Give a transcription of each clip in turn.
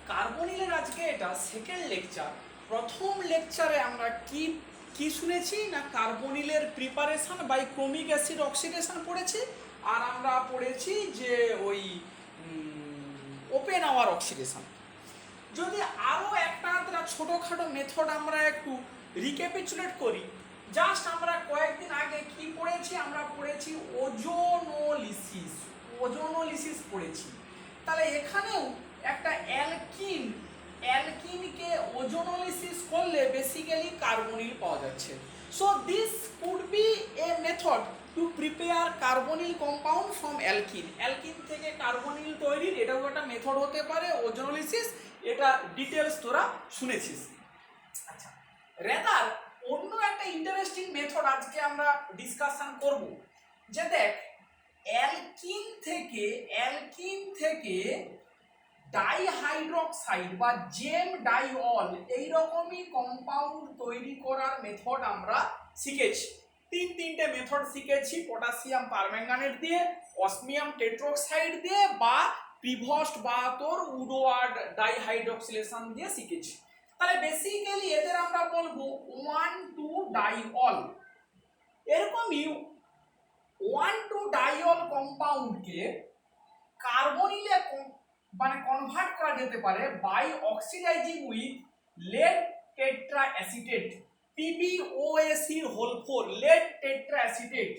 কার্বনিলের আজকে এটা second lecture. প্রথম লেকচারে আমরা কি শুনেছি না কার্বনিলের preparation by chromic acid oxidation পড়েছি, আর আমরা পড়েছি যে ওই ওপেন আওয়ার অক্সিডেশন। যদি আরও একটা ছোটোখাটো মেথড আমরা একটু রিক্যাপিচুলেট করি, জাস্ট আমরা কয়েকদিন আগে কি পড়েছি, আমরা পড়েছি ওজোনোলিসিস পড়েছি। তাহলে এখানেও একটা অ্যালকিনকে ওজোনোলিসিস করলে বেসিক্যালি কার্বনিল পাওয়া যাচ্ছে। So this could B A method to prepare carbonyl compound from alkyne. Alkyne থেকে কার্বনিল তৈরির এটাও একটা মেথড হতে পারে ওজোনোলিসিস। এটা ডিটেলস তোরা শুনেছিস। আচ্ছা, রেদার অন্য একটা ইন্টারেস্টিং মেথড আজকে আমরা ডিসকাশন করব, যে দেখ অ্যালকিন থেকে ডাইহাইড্রক্সাইড বা জেম ডাইঅল এইরকমই কম্পাউন্ড তৈরি করার মেথড আমরা শিখেছি। তিনটে মেথড শিখেছি, পটাশিয়াম পারম্যাঙ্গানেট দিয়ে, অসমিয়াম টেট্রোক্সাইড দিয়ে, বা প্রিভস্ট বা তোর উডওয়ার্ড ডাইহাইড্রক্সিলেশন দিয়ে শিখেছি। তাহলে বেসিক্যালি এদের আমরা বলবো 1,2-ডাইঅল। এরকমই 1,2-ডাইঅল কম্পাউন্ডকে কার্বনিলে মানে কনভার্ট করা যেতে পারে by oxidising with lead tetra acetate PbOAc4 lead tetra acetate.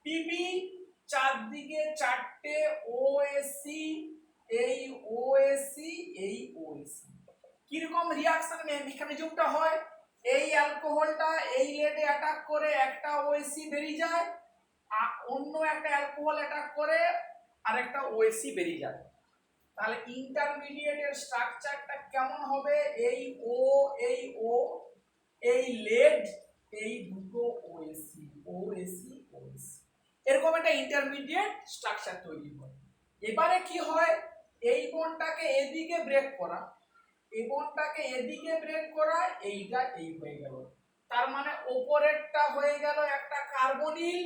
PB চারদিকে চারটে, OAc এই OAc এই OAc। কিরকম রিয়াকশন মেকানিজমটা হয়, এই অ্যালকোহলটা এই লেডে অ্যাটাক করে একটা OAc বেরিয়ে যায়, অন্য একটা অ্যালকোহল অ্যাটাক করে আরেকটা OAc বেরিয়ে যায়। তাহলে ইন্টারমিডিয়েটের স্ট্রাকচারটা কেমন হবে, এই O এই লেড এই দুটো OAc এরকম একটা ইন্টারমিডিয়েট স্ট্রাকচার তৈরি হয়। এবারে কি হয়, এই বন্ডটাকে এদিকে ব্রেক করা, এইটা এই হয়ে গেল। তার মানে উপরেরটা হয়ে গেল একটা কার্বনিল,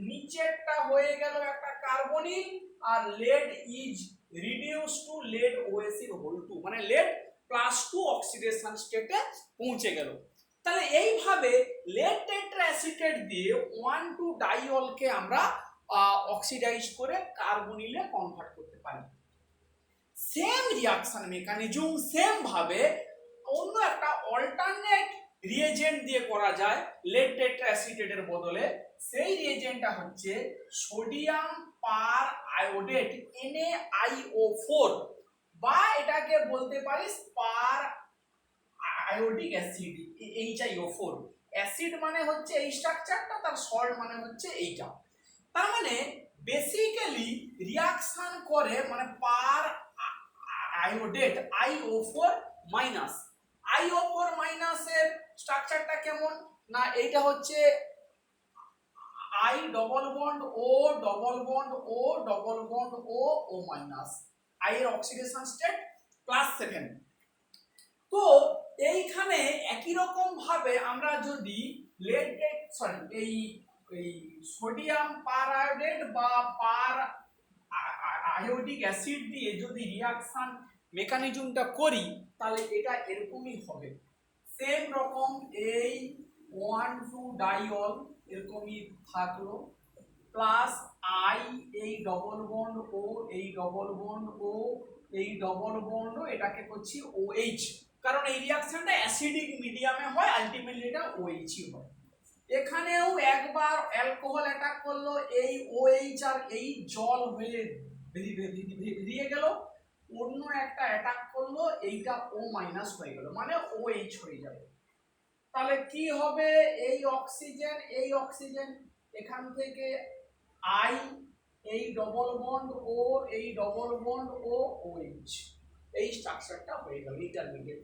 নিচেরটা হয়ে গেল একটা কার্বনিল, আর lead is reduced to lead OAc2, মানে lead +2 অক্সিডেশন স্টেটে পৌঁছে গেল। তাহলে এইভাবে lead টেট্রাঅ্যাসিটেট দিয়ে 1,2-ডাইঅলকে আমরা অক্সিডাইজ করে কার্বনিলে কনভার্ট করতে পারি। সেম রিয়াকশন মেকানিজম সেম ভাবে অন্য একটা অল্টারনেট রিয়েজেন্ট দিয়ে করা যায় lead টেট্রাঅ্যাসিটেটের বদলে। সেই রিয়েজেন্টটা হচ্ছে সোডিয়াম পার আয়োডেট NaIO4, বা এটাকে বলতে পারিস পার আয়োডিক অ্যাসিড HiO4। অ্যাসিড মানে হচ্ছে এই স্ট্রাকচারটা, তার সল্ট মানে হচ্ছে এইটা। তার মানে বেসিক্যালি রিয়াকশন করে মানে পার আয়োডেট IO4 এর স্ট্রাকচারটা কেমন না, এইটা হচ্ছে I double bond O double bond O double bond O O minus, I এর অক্সিডেশন স্টেট +7। তো এইখানে একই রকম ভাবে আমরা যদি এই সোডিয়াম পার আয়োডেট বা পার আয়োডিক অ্যাসিড দিয়ে যদি রিয়াকশন মেকানিজমটা করি, তাহলে এটা এরকমই হবে। সেম রকম এই 1,2-ডাইঅল এরকমই থাকলো, প্লাস I এই ডবল বন্ড O এই ডবল বন্ড O এই ডবল বন্ড, এটাকে করছি OH, কারণ এই রিয়াকশনটা অ্যাসিডিক মিডিয়ামে হয়, আলটিমেটলি এটা OH হয়। এখানেও একবার অ্যালকোহল অ্যাটাক করলো, এই OH আর এই জল হয়ে বেরিয়ে গেল, অন্য একটা অ্যাটাক করলো, এইটা O মাইনাস হয়ে গেল, মানে OH হয়ে যাবে। তাহলে কি হবে, এই অক্সিজেন এখান থেকে I এই ডবল বন্ড O এই ডবল বন্ড O OH, এই স্ট্রাকচারটা হয়ে গেল ইন্টারমিডিয়েট।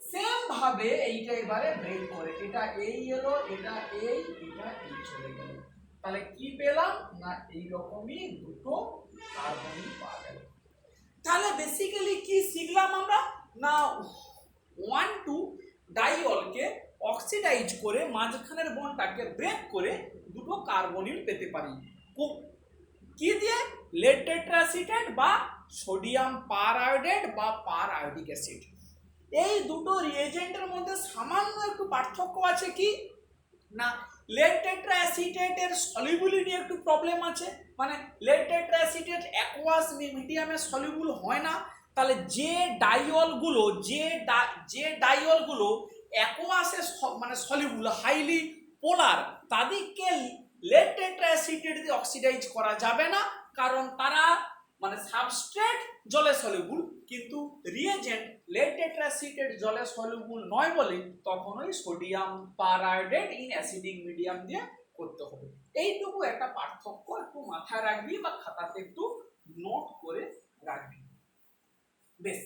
সেম ভাবে এইটা এবারে ব্রেক করে, এটা এই এলো, এটা এই চলে গেল। তাহলে কি পেলাম না এইরকমই দুটো কার্বনিল পাওয়া গেল। তাহলে বেসিক্যালি কি শিখলাম আমরা না 1,2-ডাইঅলকে অক্সিডাইজ করে মাঝখানের বন্ডটাকে ব্রেক করে দুটো কার্বনিল পেতে পারি। কি দিয়ে, lead টেট্রাঅ্যাসিটেট বা সোডিয়াম পারআয়োডেট বা পারআয়োডিক অ্যাসিড। এই দুটো রিয়েজেন্টের মধ্যে সামান্য একটু পার্থক্য আছে কি না, লেড টেট্রা অ্যাসিটেটের সলিবিলিটি একটু প্রবলেম আছে, মানে লেড টেট্রা অ্যাসিটেট অ্যাকোয়াস মিডিয়ামে সলিউবল হয় না। তাহলে যে ডাইয়লগুলো অ্যাকোয়াসে মানে সলিউবল হাইলি পোলার, তাদেরকে লেড টেট্রা অ্যাসিটেট দিয়ে অক্সিডাইজ করা যাবে না, কারণ তারা মানে সাবস্ট্রেট জলে সলিউবল, কিন্তু রিয়েজেন্ট লেড টেট্রা অ্যাসিটেট জলে সলিউবল নয় বলে তখন ওই সোডিয়াম পারআয়োডেট ইন অ্যাসিডিক মিডিয়াম দিয়ে করতে হবে। এইটুকু একটা পার্থক্য একটু মাথায় রাখবি বা খাতাতে একটু নোট করে রাখবি। বেশ,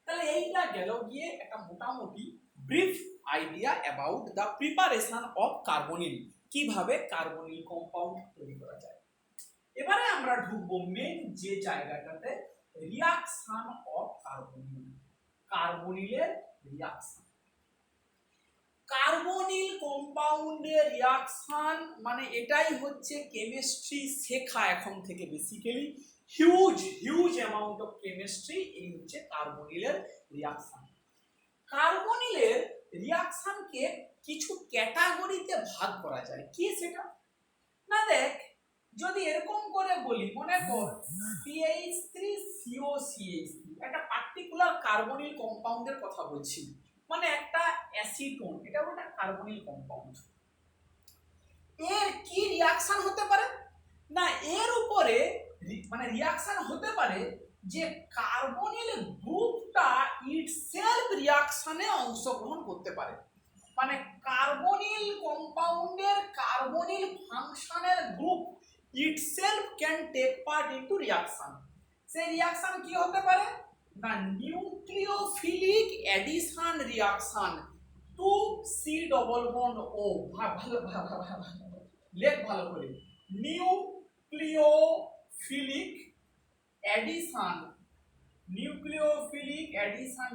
তাহলে এইটা গেল গিয়ে একটা মোটামুটি brief idea about the preparation of carbonyl, কিভাবে কার্বনিল কম্পাউন্ড তৈরি করা যায়। এবারে আমরা ঢুকবো মেন যে জায়গাটাতে, রিয়াকশন অফ কার্বনিল, কার্বনিলের রিয়াকশন। কার্বনিল কম্পাউন্ডের রিয়াকশন মানে এটাই হচ্ছে কেমিস্ট্রি শেখা এখন থেকে, basically huge amount of chemistry এই হচ্ছে কার্বনিলের রিয়াকশন। কার্বনিলের রিয়াকশনকে কিছু ক্যাটাগরিতে ভাগ করা যায়। কি সেটা না, দেখ যদি এরকম করে বলি, মনে কর CH3COCH3 একটা পার্টিকুলার কার্বনিল কম্পাউন্ডের কথা বলছি, মানে একটা অ্যাসিটোন, এটা একটা কার্বনিল কম্পাউন্ড। এর কি রিয়াকশন হতে পারে না, এর উপরে মানে রিয়াকশন হতে পারে যে কার্বনিল গ্রুপটা ইটসেলফ রিয়াকশনে অংশগ্রহণ করতে পারে, মানে কার্বনিল কম্পাউন্ডের কার্বনিল ফাংশনের group itself can take part into reaction। সেই রিয়াকশন কি হতে পারে না, nucleophilic addition reaction to C double bond O, লেখ ভালো করে, nucleophilic addition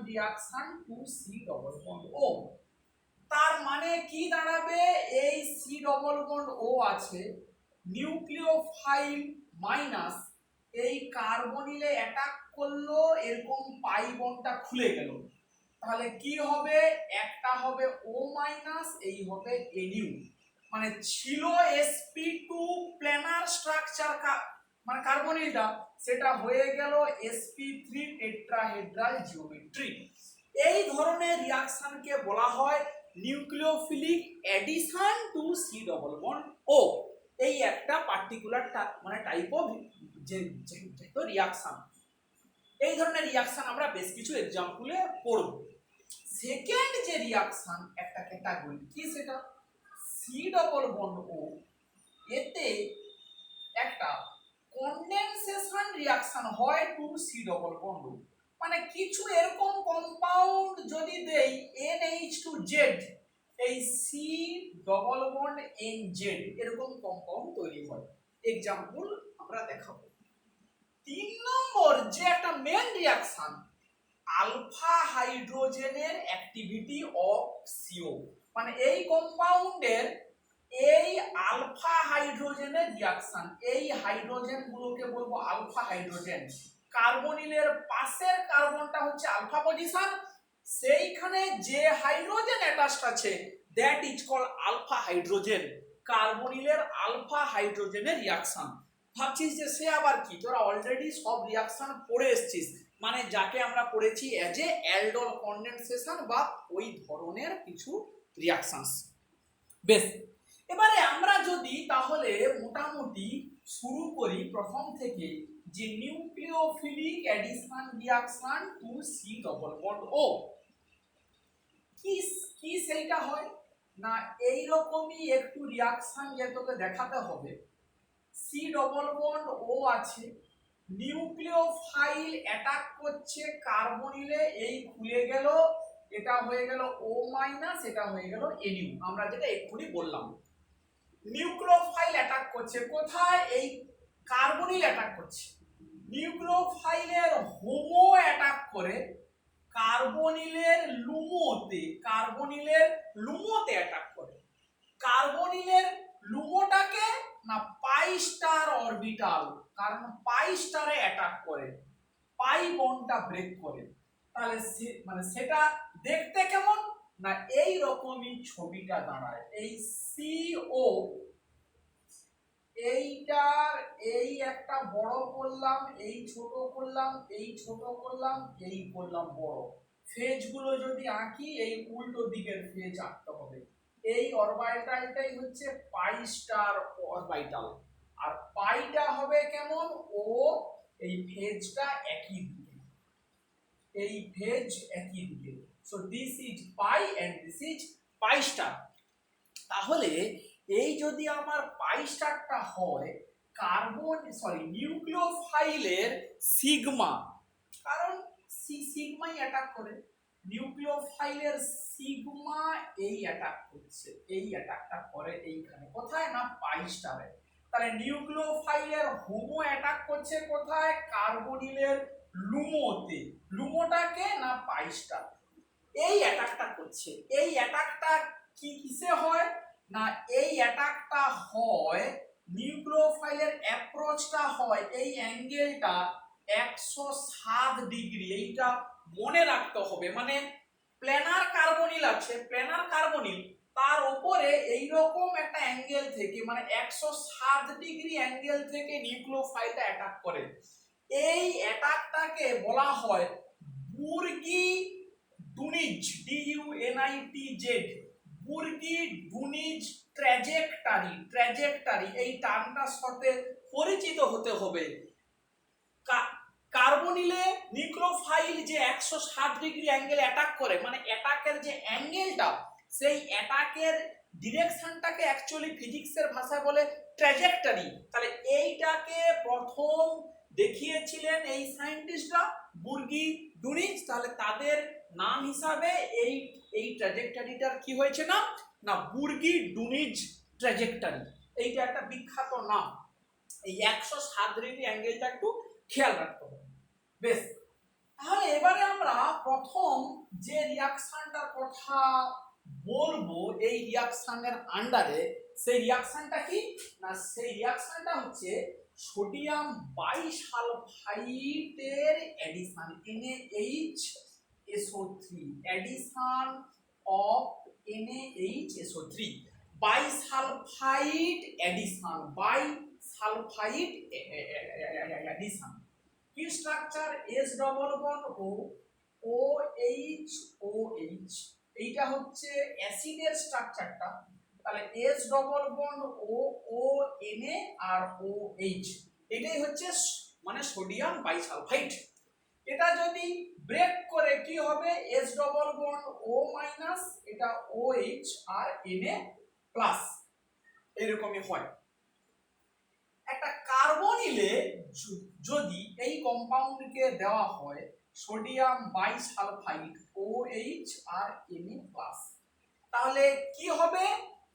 reaction to C double bond O. তার মানে কি দাঁড়াবে, এই সি ডবল বন্ড ও আছে, নিউক্লিওফাইল মাইনাস এই কার্বনিলে অ্যাটাক করলো, এরকম পাই বন্ডটা খুলে গেল, তাহলে কি হবে, একটা হবে ও মাইনাস, এই হবে এনিউ, মানে ছিল sp2 প্ল্যানার স্ট্রাকচার মানে কার্বনিলটা, সেটা হয়ে গেল sp3 টেট্রাহেড্রাল জিওমেট্রি। এই ধরনের রিয়াকশনকে বলা হয় nucleophilic addition to C double bond O. এই একটা পার্টিকুলার মানে টাইপ অফ যে রিয়াকশন, এই ধরনের রিয়াকশন আমরা বেশ কিছু এক্সাম্পলে পড়ব। সেকেন্ড যে রিয়াকশন একটা ক্যাটাগরি, কি সেটা সি ডবল বন্ড ও, এতে একটা কনডেনসেশন রিয়াকশন হয় টু সি ডবল বন্ড ও, মানে কিছু এরকম কম্পাউন্ড যদি দেই NH2Z, এই সি ডবল বন্ড NZ এরকম কম্পাউন্ড তৈরি হয়। এক্সাম্পল আমরা দেখাবো। 3 নম্বর যে একটা মেন রিয়াকশন, আলফা হাইড্রোজেনের অ্যাক্টিভিটি অফ CO, মানে এই কম্পাউন্ডের এই আলফা হাইড্রোজেনের রিয়াকশন, এই হাইড্রোজেন গুলোকে বলবো আলফা হাইড্রোজেন, কার্বনিলের পাশের কার্বনটা হচ্ছে আলফা পজিশন, সেইখানে যে হাইড্রোজেন অ্যাটাচড আছে that is called alpha hydrogen, কার্বনিলের আলফা হাইড্রোজেনের রিয়াকশন। ভাবছিস যে সে আবার কি, তোরা অলরেডি সব রিয়াকশন পড়ে এসেছিস, মানে যাকে আমরা পড়েছি অ্যাজ এ অ্যালডোল কনডেনসেশন বা ওই ধরনের কিছু রিয়াকশনস। বেশ, এবারে আমরা যদি তাহলে মোটামুটি শুরু করি প্রথম থেকে, যে nucleophilic addition reaction to C double bond O, কি সেইটা হয় না, এই রকমই একটু রিয়াকশন যে তোকে দেখাতে হবে। সি ডবল বন্ড ও আছে, নিউক্লিওফাইল অ্যাটাক করছে কার্বনিলে, এই খুলে গেল, এটা হয়ে গেল ও মাইনাস, এটা হয়ে গেল এনিউ, আমরা যেটা এক্ষুনি বললাম। নিউক্লিওফাইল অ্যাটাক করছে কোথায়, এই কার্বনিল অ্যাটাক করছে, নিউক্লিওফাইলের হোমো অ্যাটাক করে কার্বনিলের লুমোতে অ্যাটাক করে, কার্বনিলের লুমোটাকে না পাই স্টার অরবিটাল, কারণ পাই স্টারে অ্যাটাক করে, পাই বন্ডটা ব্রেক করে, তাহলে মানে সেটা দেখতে কেমন না এই রকমই ছবিটা দাঁড়ায়। এই CO এইটার এই একটা বড় করলাম, এই ছোট করলাম, এই ছোট করলাম, এই করলাম বড়। ফেজ গুলো যদি আঁকি এই উল্টো দিকের ফেজ আঁকতে হবে। এই অরবিটালটাই হচ্ছে পাই স্টার অরবিটাল, আর পাইটা হবে কেমন ও এই ফেজটা একই দিকে, এই ফেজ একই দিকে। So this is pi and this is pi star. তাহলে এই যদি আমার পাই স্টারটা হয় নিউক্লিওফাইলের সিগমা, কারণ সিগমাই অ্যাটাক করে, নিউক্লিওফাইলের সিগমা এই অ্যাটাক করছে, এই অ্যাটাকটা করে এইখানে কোথায় না পাই স্টারে। তাহলে নিউক্লিওফাইলের হোমো অ্যাটাক করছে কোথায় কার্বনিলের লুমোতে, লুমোটাকে না পাই স্টার এই অ্যাটাকটা করছে। এই অ্যাটাকটা কি কিসে হয় না এই অ্যাটাকটা হয় নিউক্লিওফাইলের অ্যাপ্রোচটা হয় এই অ্যাঙ্গেলটা 107 ডিগ্রি, এইটা মনে রাখতে হবে। মানে প্ল্যানার কার্বনিল আছে, প্ল্যানার কার্বনিল তার উপরে এই রকম একটা অ্যাঙ্গেল থেকে মানে 107 ডিগ্রি অ্যাঙ্গেল থেকে নিউক্লিওফাইলটা অ্যাটাক করে। এই অ্যাটাকটাকে বলা হয় বুর্গি ডুনিজ, DUNITZ, বুর্গি ডুনিজ ট্র্যাজেক্টরি। ট্র্যাজেক্টরি এই টার্মটার সাথে পরিচিত হতে হবে। কার্বনিলে নিউক্লিওফাইল যে 107 ডিগ্রি অ্যাঙ্গেল অ্যাটাক করে, মানে অ্যাটাকের যে অ্যাঙ্গেলটা সেই অ্যাটাকের ডিরেকশনটাকে অ্যাকচুয়ালি ফিজিক্সের ভাষায় বলে ট্র্যাজেক্টরি। তাহলে এইটাকে প্রথম দেখিয়েছিলেন এই সায়েন্টিস্টরা বুর্গি ডুনিজ, তাহলে তাদের নাম হিসাবে এই ট্র্যাজেক্টরিটার কি হয়েছে না না বুর্গি ডুনিজ ট্র্যাজেক্টরি। এইটা একটা বিখ্যাত নাম। এই 107 ডিগ্রি অ্যাঙ্গেলটা একটু খেয়াল রাখতে হবে। বেশ, তাহলে এবারে আমরা প্রথম যে রিঅ্যাকশনটার কথা বলবো এই রিঅ্যাকশনের আন্ডারে, সেই রিঅ্যাকশনটা কি না সেই রিঅ্যাকশনটা হচ্ছে সোডিয়াম বাইসালফাইটের addition NaHSO3, addition of NaHSO3, bisulphite addition, bisulphite addition. কি structure S double bond O OH, এইটা হচ্ছে অ্যাসিডের স্ট্রাকচারটা। তাহলে S double bond O Na আর OH, এটাই হচ্ছে মানে সোডিয়াম বাইসালফাইট। এটা যদি ব্রেক করে কি হবে S double bond O minus, এটা OH আর Na প্লাস, এরকমই হয়। একটা কার্বনিলে যদি এই কম্পাউন্ডকে দেওয়া হয় সোডিয়াম বাইসালফাইট OH আর Na+, তাহলে কি হবে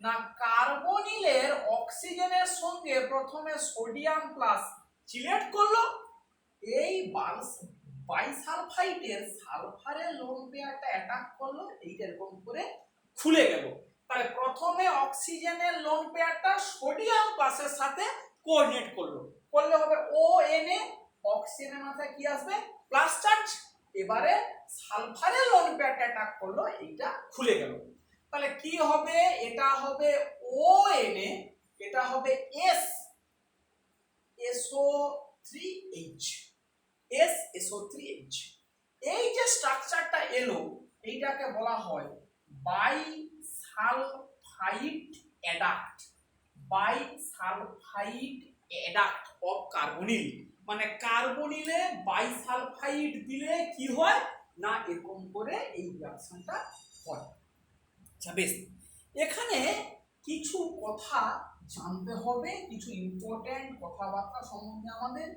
না কার্বনিলের অক্সিজেনের সঙ্গে প্রথমে সোডিয়াম প্লাস চিলেট করলো, এই বাইসালফাইটের সালফারের লোন পেয়ারটা অ্যাটাক করলো, এইটা এরকম করে খুলে গেল। তাহলে প্রথমে অক্সিজেনের লোন পেয়ারটা সোডিয়াম প্লাসের সাথে কোঅর্ডিনেট করলো, করলে হবে ONA, অক্সিজেনের মাথায় কি আসবে প্লাস চার্জ। এবারে সালফারের লোন পেয়ারটা অ্যাটাক করলো, এইটা খুলে গেল। তাহলে কি হবে এটা হবে ONA, এটা হবে SSO3H, SSO3H। এই যে স্ট্রাকচারটা এলো এইটাকে বলা হয় বাইসালফাইট অ্যাডাক্ট, বাইসালফাইট অ্যাডাক্ট অফ কার্বনিল। মানে কার্বনিলে বাইসালফাইট দিলে কি হয় না এরকম করে এই রিঅ্যাকশনটা হয়। আচ্ছা বেশ, এখানে কিছু কথা জানতে হবে, কিছু ইম্পর্টেন্ট কথাবার্তা সম্বন্ধে আমাদের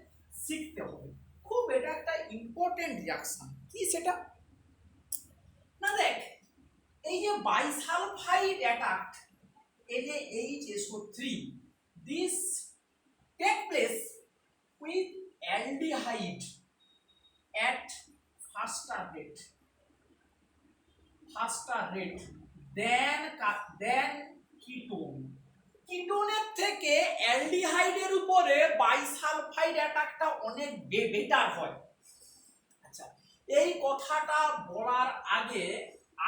শিখতে হবে। খুব এটা একটা ইম্পর্টেন্ট রিঅ্যাকশন। কি সেটা না দেখ, এই যে বাইসালফাইট attack NaHSO3, this take place with aldehyde at faster rate than ketone. কিটোনের থেকে অ্যালডিহাইডের উপরে বাইসালফাইড অ্যাটাকটা অনেক বেটার হয়। এই কথাটা বলার আগে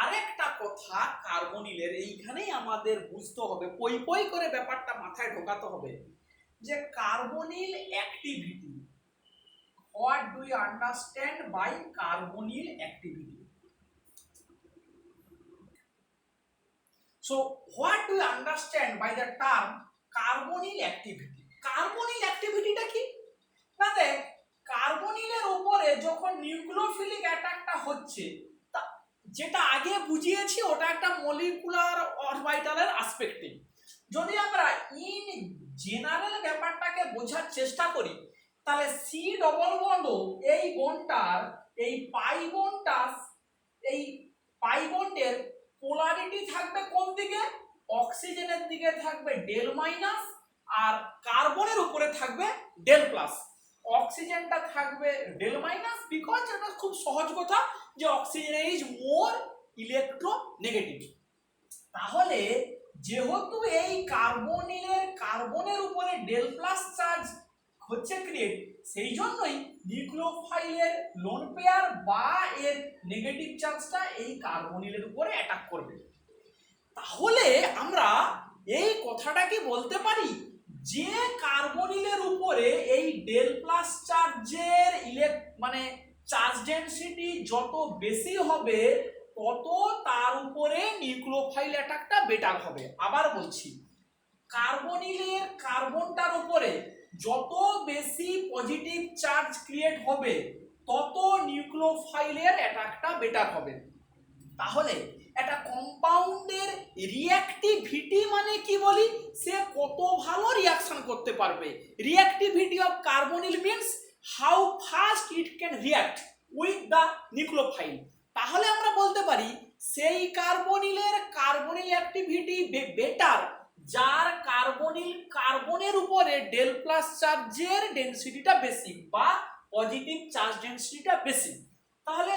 আরেকটা কথা কার্বনিলের এইখানেই আমাদের বুঝতে হবে, পই পই করে ব্যাপারটা মাথায় ঢোকাতে হবে যে carbonyl activity, what do you understand by carbonyl activity? So what do you understand by the term carbonyl activity? Carbonyl activity টা কি? না দেখ, কার্বনিলের উপরে যখন নিউক্লিওফিলিক অ্যাটাকটা হচ্ছে, যেটা আগে বুঝিয়েছি ওটা একটা মলিকুলার অরবিটালের অ্যাসপেক্টে। যদি আমরা ইন জেনারেল ব্যাপারটাকে বোঝার চেষ্টা করি, তাহলে সি ডবল বন্ড এই বন্ডটার এই পাই বন্ডের পোলারিটি থাকবে কোন দিকে? অক্সিজেনের দিকে থাকবে ডেল মাইনাস, আর কার্বনের উপরে থাকবে ডেল প্লাস। অক্সিজেনটা থাকবে ডেল মাইনাস, বিকজ এটা খুব সহজ কথা যে অক্সিজেন ইজ মোর ইলেকট্রোনেগেটিভ। তাহলে যেহেতু এই কার্বনের উপরে ডেল প্লাস চার্জ হচ্ছে ক্রিয়েট, সেই জন্যই নিউক্লিওফাইলের লোন পেয়ার বা এর নেগেটিভ চার্জটা এই কার্বনিলের উপরে অ্যাটাক করবে। তাহলে আমরা এই কথাটাকে বলতে পারি যে কার্বনিলের উপরে এই ডেল প্লাস চার্জের চার্জ ডেনসিটি যত বেশি হবে তত তার উপরে নিউক্লিওফাইল অ্যাটাকটা বেটার হবে। আবার বলছি, কার্বনিলের কার্বনটার উপরে যত বেশি পজিটিভ চার্জ ক্রিয়েট হবে তত নিউক্লিওফাইলের অ্যাটাকটা বেটার হবে। তাহলে একটা কম্পাউন্ডের রিঅ্যাক্টিভিটি মানে কি বলি, সে কত ভালো রিঅ্যাকশন করতে পারবে। Reactivity of carbonyl means how fast it can react with the nucleophile. তাহলে আমরা বলতে পারি সেই কার্বনিল অ্যাক্টিভিটি বেটার যার কার্বনের উপরে ডেল প্লাস চার্জের ডেনসিটিটা বেশি বা পজিটিভ চার্জ ডেনসিটিটা বেশি। তাহলে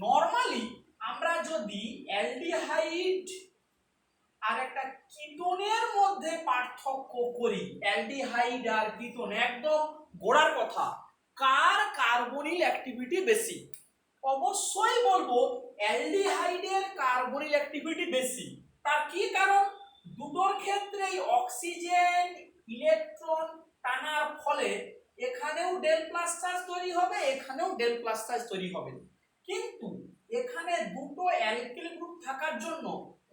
নরমালি আমরা যদি অ্যালডিহাইড আর একটা কিটোনের মধ্যে পার্থক্য করি, অ্যালডিহাইড আর কিটোন একদম গোড়ার কথা, কার কার্বনিল অ্যাক্টিভিটি বেশি? অবশ্যই বলবো অ্যালডিহাইডের কার্বনিল অ্যাক্টিভিটি বেশি। তার কি কারণ? দুটোর ক্ষেত্রেই অক্সিজেন ইলেকট্রন টানার ফলে এখানেও ডেল প্লাস চার্জ তৈরি হবে, এখানেও ডেল প্লাস চার্জ তৈরি হবে। কিন্তু এখানে দুটো অ্যালকিল গ্রুপ থাকার জন্য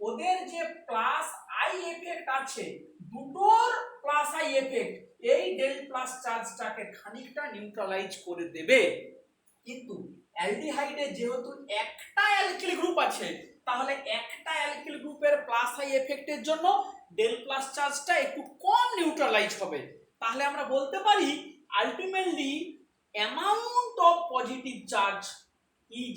ওদের যে প্লাস আই এফেক্ট আছে, দুটোর প্লাস আই এফেক্ট এই ডেল প্লাস চার্জটাকে খানিকটা নিউট্রালাইজ করে দেবে। কিন্তু অ্যালডিহাইডে যেহেতু একটা অ্যালকিল গ্রুপ আছে, তাহলে একটা অ্যালকিল গ্রুপের প্লাস আই এফেক্টের জন্য ডেল প্লাস চার্জটা একটু কম নিউট্রালাইজ হবে। তাহলে আমরা বলতে পারি ultimately amount of positive charge is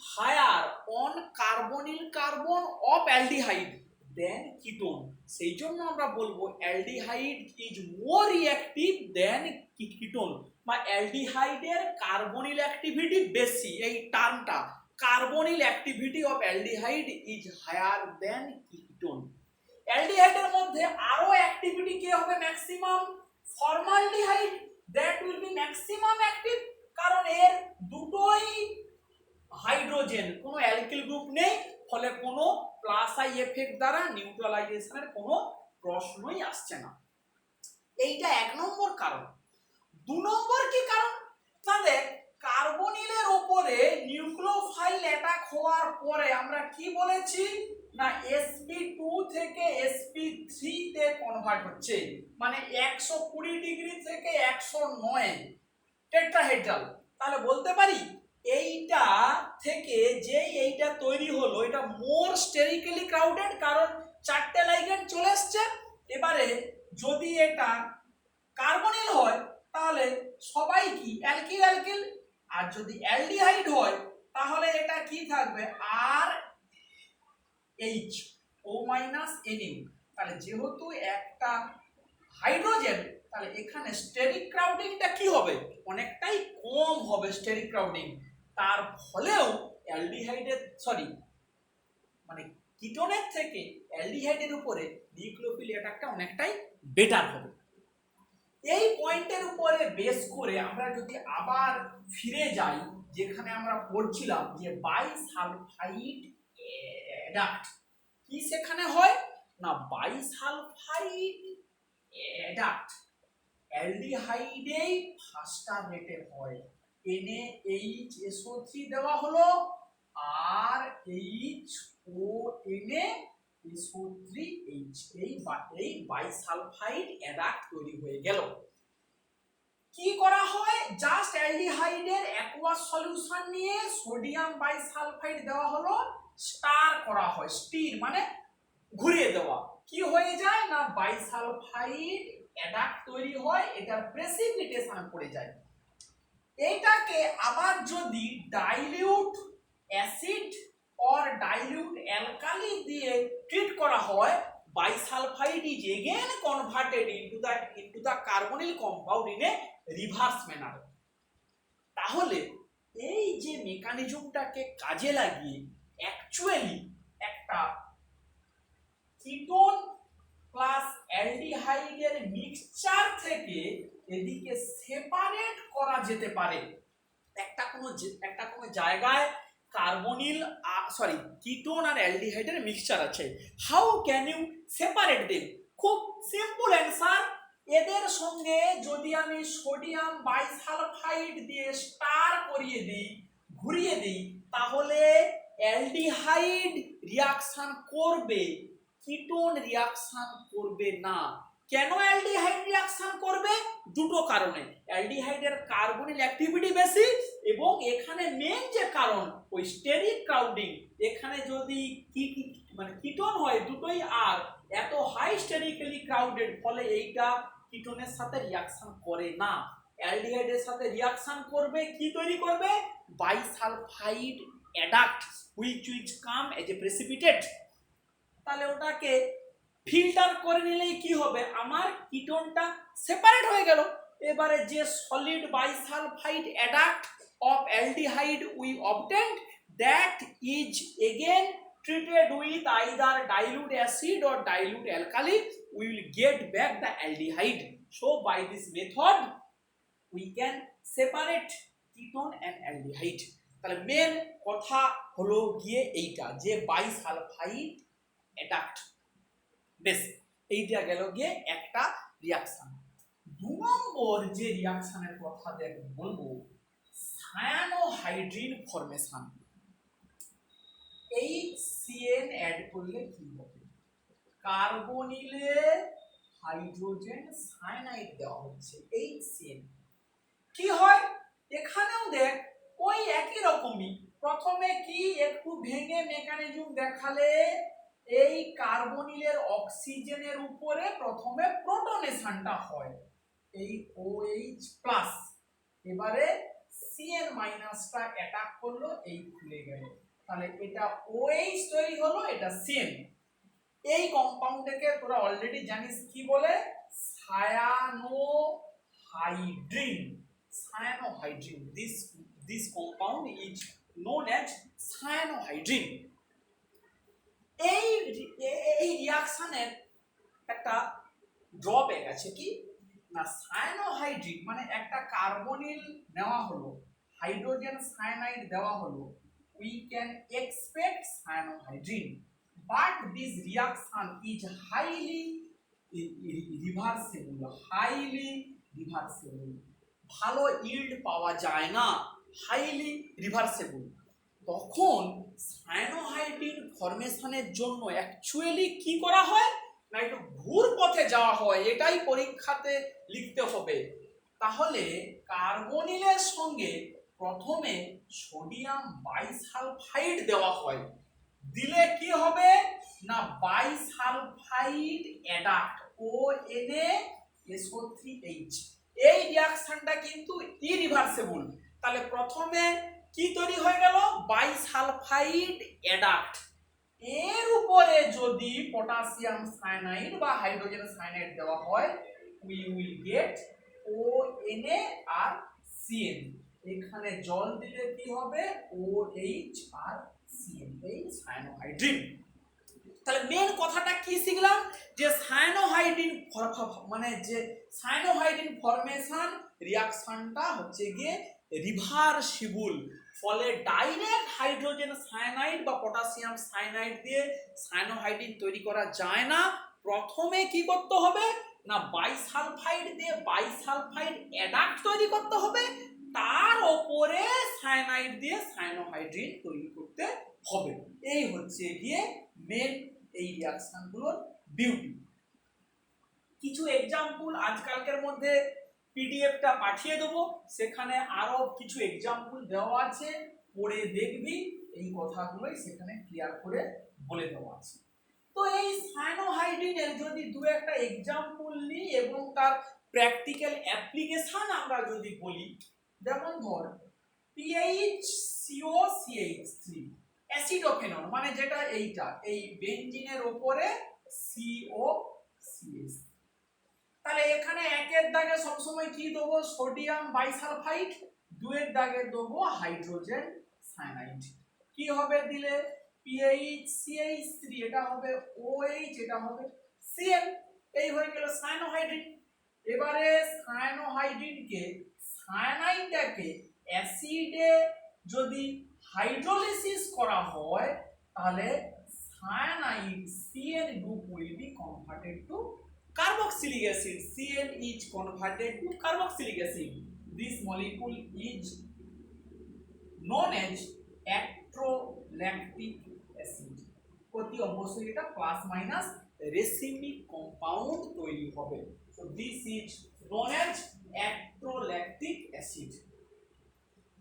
higher on carbonyl carbon of aldehyde than ketone. সেই জন্য আমরা বলবো aldehyde is more reactive than ketone, বা অ্যালডিহাইডের কার্বনিল অ্যাক্টিভিটি বেশি। এই টার্মটা carbonyl activity of aldehyde is higher than ketone. অ্যালডিহাইডের মধ্যে আরো অ্যাক্টিভিটি কি হবে maximum? Formaldehyde, that will be maximum active, কারণ এর দুটোই হাইড্রোজেন, কোনো অ্যালকিল গ্রুপ নেই, ফলে কোনো প্লাস আই এফেক্ট দ্বারা নিউট্রালাইজেশনের কোনো প্রশ্নই আসছে না। এইটা এক নম্বর কারণ। দু নম্বর কি কারণ? তাহলে কার্বনিলের উপরে নিউক্লিওফাইল অ্যাটাক হওয়ার পরে আমরা কি বলেছি না sp2 থেকে sp3 তে কনভার্ট হচ্ছে, মানে 120 ডিগ্রি থেকে 109 টেট্রাহেড্রাল। তাহলে বলতে পারি এইটা থেকে যে এইটা তৈরি হলো এটা মোর স্টেরিক্যালি ক্রাউডেড, কারণ চারটে লাইগেন্ড চলে আসছে। এবারে যদি এটা কার্বনিল হয় তাহলে সবাই কি অ্যালকিল অ্যালকিল, আর যদি অ্যালডিহাইড হয় তাহলে এটা কি থাকবে আর এইচ ও মাইনাস এনইউ। তাহলে যেহেতু একটা হাইড্রোজেন, তাহলে এখানে স্টেরিক ক্রাউডিংটা কি হবে? অনেকটাই কম হবে স্টেরিক ক্রাউডিং। তার ফলেও অ্যালডিহাইডের কিটোনের থেকে অ্যালডিহাইডের উপরে নিউক্লিওফিল অ্যাটাকটা অনেকটাই বেটার হবে। এই পয়েন্টের উপরে বেস করে আমরা যদি আবার ফিরে যাই যেখানে আমরা পড়ছিলাম যে বাইসালফাইড অ্যাডাক্ট, কি সেখানে হয় না বাইসালফাইড অ্যাডাক্ট অ্যালডিহাইডেই ফাস্টার রেটে হয়। NaHSO3 দেওয়া হলো আর HONaSO3H, এই বাইসালফাইড অ্যাডাক্ট তৈরি হয়ে গেল। কি করা হয়, জাস্ট অ্যালডিহাইডের অ্যাকুয়াস সলিউশন নিয়ে সোডিয়াম বাইসালফাইড দেওয়া হলো, স্টার করা হয়, স্টির মানে ঘুরিয়ে দেওয়া, কি হয়ে যায় না বাইসালফাইড অ্যাডাক্ট তৈরি হয়, এটার প্রেসিপিটেশন পড়ে যায়। এইটাকে আবার যদি dilute acid or dilute alkali দিয়ে ট্রিট করা হয়, bisulfide is again converted into the carbonyl compound in a reverse manner। তাহলে এই যে মেকানিজমটাকে কাজে লাগিয়ে অ্যাকচুয়ালি একটা কিটোন প্লাস অ্যালডিহাইডের মিক্সচার থেকে এদিকে সেপারেট করা যেতে পারে। একটা কোনো জায়গায় কার্বনিল কিটোন আর অ্যালডিহাইডের মিক্সচার আছে, how can you separate them? খুব সিম্পল অ্যান্সার, এদের সঙ্গে যদি আমি সোডিয়াম বাইসালফাইড দিয়ে স্টার করিয়ে দিই, ঘুরিয়ে দিই, তাহলে অ্যালডিহাইড রিয়াকশন করবে, কিটোন রিয়াকশন করবে না। কেন অ্যালডিহাইড রিয়াকশন করবে? দুটো কারণে, অ্যালডিহাইডের কার্বনিল অ্যাক্টিভিটি বেশি এবং এখানে মেন যে কারণ ওই স্টেরিক ক্রাউডিং, এখানে যদি কিটোন হয় দুটোই আর এত হাই স্টেরিক্যালি ক্রাউডেড, ফলে এইটা কিটোনের সাথে রিয়াকশন করে না, অ্যালডিহাইডের সাথে রিয়াকশন করবে, কি তৈরি করবে? Bisulphide অ্যাডাক্ট which come as a precipitate। তাহলে ওটাকে ফিল্টার করে নিলেই কি হবে, আমার কিটোনটা সেপারেট হয়ে গেল। এবারে যে solid bisulphide adduct of aldehyde we obtained, that is again treated with either dilute acid or dilute alkali, we will get back the aldehyde। So by this method we can separate ketone and aldehyde। তাহলে main কথা হলো গিয়ে এইটা যে bisulphide অ্যাডাক্ট, বেশ এইটা গেল গিয়ে একটা রিয়াকশন। দু নম্বর যে রিয়াকশনের কথা বলবো, সায়ানোহাইড্রিন ফরমেশন। এই CN অ্যাড করলে কি হবে, কার্বনিলে হাইড্রোজেন সায়ানাইড দেওয়া হচ্ছে, HCN। কি হয় এখানেও দেখ ওই একই রকমই, প্রথমে কি একটু ভেঙে মেকানিজম দেখালে, এই কার্বনিলের অক্সিজেনের উপরে প্রথমে প্রোটনেশনটা হয়, এই OH প্লাস, এবারে CN মাইনাসটা অ্যাটাক করলো, এই খুলে গেল, তাহলে এটা OH তৈরি হলো, এটা CN। এই কম্পাউন্ডটাকে তোরা অলরেডি জানিস কি বলে, সায়ানোহাইড্রিন। সায়ানোহাইড্রিন, this compound is known as cyanohydrin। এই রিঅ্যাকশনের একটা ড্রব্যাক আছে, কি না সায়ানোহাইড্রিন মানে একটা কার্বনিল নেওয়া হলো, হাইড্রোজেন সায়ানাইড দেওয়া হলো, we can expect cyanohydrin, but this reaction is highly reversible, ভালো ইল্ড পাওয়া যায় না, হাইলি রিভার্সেবল। তখন সায়ানোহাইড্রিন ফরমেশনের জন্য অ্যাকচুয়ালি কি করা হয় না একটু ঘুর পথে যাওয়া হয়, এটাই পরীক্ষাতে লিখতে হবে। তাহলে কার্বনিলের সঙ্গে প্রথমে সোডিয়াম বাইসালফাইড দেওয়া হয়, দিলে কি হবে না বাইসালফাইড অ্যাডাক্ট ONaSO3H। এই রিঅ্যাকশনটা কিন্তু ইরিভার্সেবল। তাহলে প্রথমে কি তৈরি হয়ে গেল, বাইসালফাইড অ্যাডাক্ট, এর উপরে যদি পটাশিয়াম সায়ানাইড বা হাইড্রোজেন সায়ানাইড দেওয়া হয়, we will get ONa R CN। এখানে জল দিলে কি হবে, OH আর CN, এই সায়ানোহাইড্রিন। তাহলে মেন কথাটা কি শিখলাম, যে সায়ানোহাইড্রিন মানে যে সায়ানোহাইড্রিন ফরমেশন রিঅ্যাকশনটা হচ্ছে গিয়ে রিভার্সিবল, ফলে ডাইরেক্ট হাইড্রোজেন সায়ানাইড বা পটাশিয়াম সায়ানাইড দিয়ে সায়ানোহাইড্রিন তৈরি করা যায় না। প্রথমে কি করতে হবে না বাইসালফাইড দিয়ে বাইসালফাইড অ্যাডাক্ট তৈরি করতে হবে, তার ওপরে সায়ানাইড দিয়ে সায়ানোহাইড্রিন তৈরি করতে হবে। এই হচ্ছে গিয়ে মেন এই রিঅ্যাকশনগুলোর বিউটি। কিছু এক্সাম্পল আজকালকের মধ্যে পিডিএফটা পাঠিয়ে দেবো, সেখানে আরো কিছু এক্সাম্পল দেওয়া আছে, পড়ে দেখবি এই কথাগুলোই সেখানে ক্লিয়ার করে বলে দেওয়া আছে। তো এই সায়ানোহাইড্রিনের যদি দু একটা এক্সাম্পল নিই এবং তার প্র্যাকটিক্যাল অ্যাপ্লিকেশন আমরা যদি বলি, যেমন ধর PHCOCH3 অ্যাসিডোফেনল, মানে যেটা এইটা এই বেনজিনের উপরে COCH, তাহলে এখানে একের দাগে সবসময় কি দেবো সোডিয়াম বাইসালফাইড, দুয়ের দাগে দেবো হাইড্রোজেন সায়ানাইড। কি হবে দিলে PHCH3, এটা হবে OH, এটা হবে Cl, এই হয়ে গেল সায়ানোহাইড্রিন। এবারে সায়ানোহাইড্রিনকে সায়ানাইডটাকে অ্যাসিডে যদি হাইড্রোলিসিস করা হয় তাহলে cyanide Cl group will be converted to carboxylic acid. Cl is converted to carboxylic acid. This molecule is known as acrolactic acid. অতি অবশ্যই এটা প্লাস মাইনাস রেসিমিক কম্পাউন্ড তৈরি হবে। So this is known as acrolactic acid.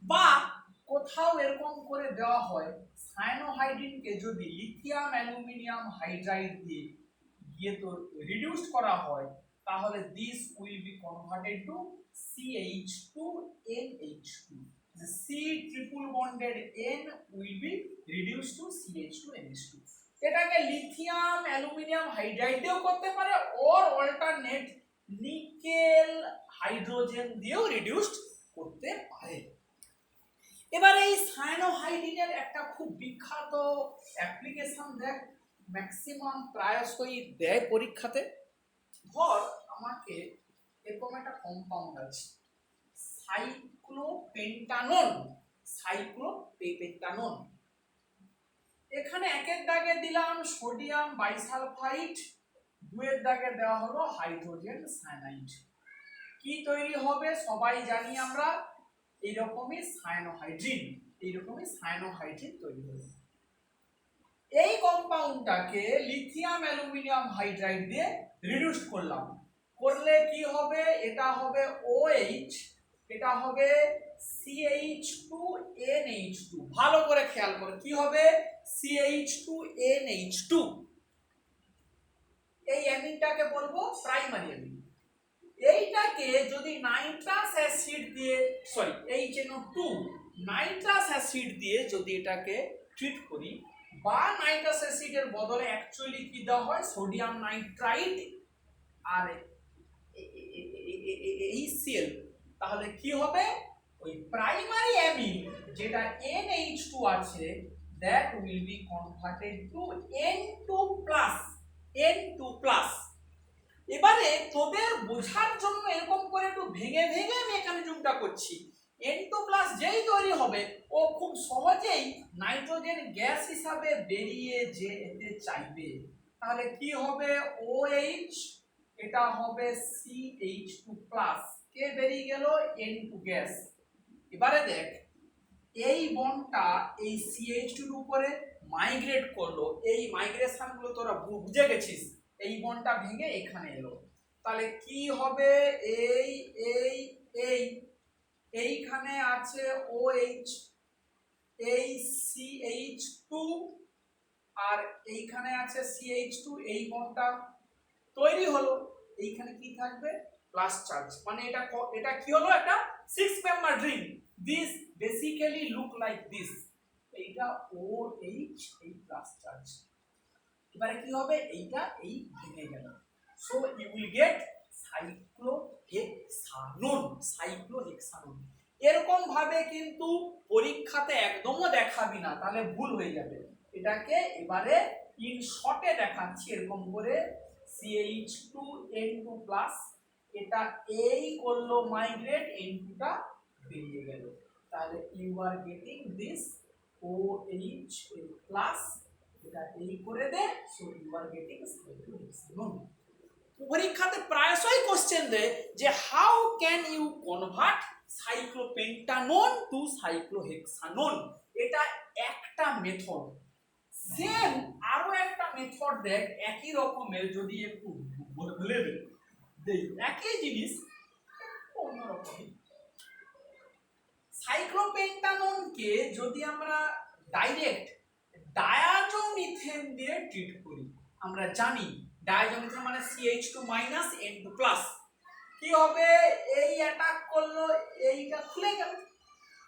বা কোথাও এরকম করে দেওয়া হয় সায়ানোহাইড্রিনকে যদি লিথিয়াম অ্যালুমিনিয়াম হাইড্রাইড দিয়ে গিয়ে তো রিডিউস করা হয় তাহলে this will be converted to CH2NH2, C triple bonded N will be reduced to CH2NH2। এটাকে লিথিয়াম অ্যালুমিনিয়াম হাইড্রাইড দিয়েও করতে পারে অর অল্টারনেট নিকেল হাইড্রোজেন দিয়েও রিডিউসড করতে পারে। এবার এই সায়ানোহাইড্রিনের একটা খুব বিখ্যাত অ্যাপ্লিকেশন দেখ, ম্যাক্সিমাম প্রায়শই দেয় পরীক্ষাতে। ধর আমাকে এরকম একটা কম্পাউন্ড আছে সাইক্লোপেন্টানন, সাইক্লোপেন্টানন, এখানে একের দাগে দিলাম সোডিয়াম বাইসালফাইড, দুয়ের দাগে দেওয়া হলো হাইড্রোজেন সায়ানাইড। কি তৈরি হবে সবাই জানি আমরা, এইরকমই সায়ানোহাইড্রিন, এইরকমই সায়ানোহাইড্রিন তৈরি হবে। এই কম্পাউন্ডটাকে লিথিয়াম অ্যালুমিনিয়াম হাইড্রাইড দিয়ে রিডিউস করলাম, করলে কি হবে এটা হবে OH, এটা হবে CH2NH2। ভালো করে খেয়াল করে কি হবে CH2NH2। এই অ্যামিনটাকে বলবো প্রাইমারি অ্যামিন। এইটাকে যদি নাইট্রাস অ্যাসিড দিয়ে HNO2 নাইট্রাস অ্যাসিড দিয়ে যদি এটাকে ট্রিট করি, বা নাইট্রাস অ্যাসিডের বদলে অ্যাকচুয়ালি কি দেওয়া হয় সোডিয়াম নাইট্রাইট আর HCl, তাহলে কি হবে ওই প্রাইমারি অ্যামিন যেটা NH2 আছে that will be converted to N2+। এবারে তোদের বোঝার জন্য এরকম করে একটু ভেঙে ভেঙে মেকানিজমটা করছি। N2+ যেই তৈরি হবে ও খুব সহজেই নাইট্রোজেন গ্যাস হিসাবে বেরিয়ে যেতে চাইবে, তাহলে কি হবে OH, এটা হবে CH2+, কে বেরিয়ে গেল N2 গ্যাস। এবারে দেখ এই বন্ডটা এই CH2 এর উপরে মাইগ্রেট করলো, এই মাইগ্রেশন গুলো তোরা বুঝে গেছিস, এই বন্ডটা ভেঙে এখানে এলো, তাহলে কি হবে এই এই এই এইখানে আছে OH, এই CH2 আর এইখানে আছে CH2, এই বন্ডটা তৈরি হলো, এইখানে কি থাকবে প্লাস চার্জ, মানে এটা কি হলো একটা 6 member ring. This basically look like this, এইটা OH, এই প্লাস চার্জ। এবারে কি হবে এইটা এই ভেঙে গেল, সো ইউ উইল গেট সাইক্লোহেক্সানন। এরকম ভাবে কিন্তু পরীক্ষাতে একদমও দেখাবি না, তাহলে ভুল হয়ে যাবে। এটাকে এবারে ইন শর্টে দেখাচ্ছি এরকম করে CH2N2+, এটা এই করলো মাইগ্রেট, N2টা বেরিয়ে গেল। তাহলে you are getting this OH plus, এটা এই করে দে, so you are getting cyclohexanone. পরীক্ষাতে প্রায়শই কোশ্চেন দেয় যে how can you convert cyclopentanone to cyclohexanone. এটা একটা মেথড। সেম আরো একটা মেথড দেখ একই রকমের, যদি একটু বলে দেই একই জিনিস অন্যরকম। সাইক্লোপেন্টানোনকে যদি আমরা ডাইরেক্ট ডায়াজোমিথেন দিয়ে ট্রিট করি, আমরা জানি ডায়াজোমিথেন মানে CH2 N2 প্লাস, কি হবে, এই অ্যাটাক করলো, এইটা খুলে গেল,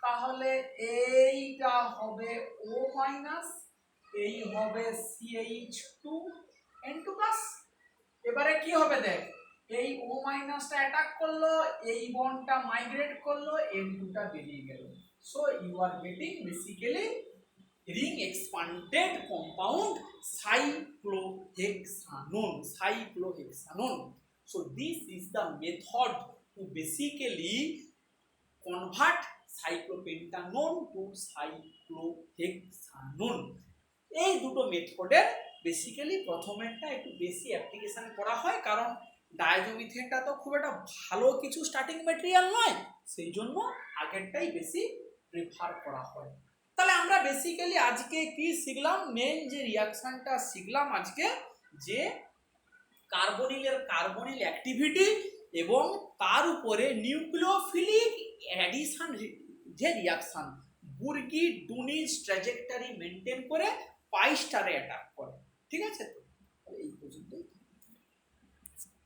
তাহলে এইটা হবে O মাইনাস, এই হবে CH2 N2 প্লাস। এবারে কি হবে দেখ, এই O মাইনাসটা অ্যাটাক করলো, এই বন্ডটা মাইগ্রেট করলো, N2টা বেরিয়ে গেল। So you are getting basically ring expanded compound cyclohexanone. So this is the method to basically convert cyclopentanone to cyclohexanone. এই দুটো মেথডের বেসিক্যালি প্রথমেরটা একটু বেশি অ্যাপ্লিকেশন করা হয়, কারণ ডায়াজোমিথেনটা তো খুব একটা ভালো কিছু স্টার্টিং ম্যাটেরিয়াল নয়, সেই জন্য আগেরটাই বেশি প্রেফার করা হয়। তাহলে আমরা বেসিক্যালি আজকে কি শিখলাম, মেন যে রিয়াকশনটা শিখলাম আজকে, যে কার্বনিল অ্যাক্টিভিটি এবং তার উপরে নিউক্লিওফিলিক অ্যাডিশন যে রিয়াকশন বুর্গি-ডুনিজ ট্র্যাজেক্টরি মেনটেন করে পাই স্টারে অ্যাটাক করে। ঠিক আছে, তো এই পর্যন্তই।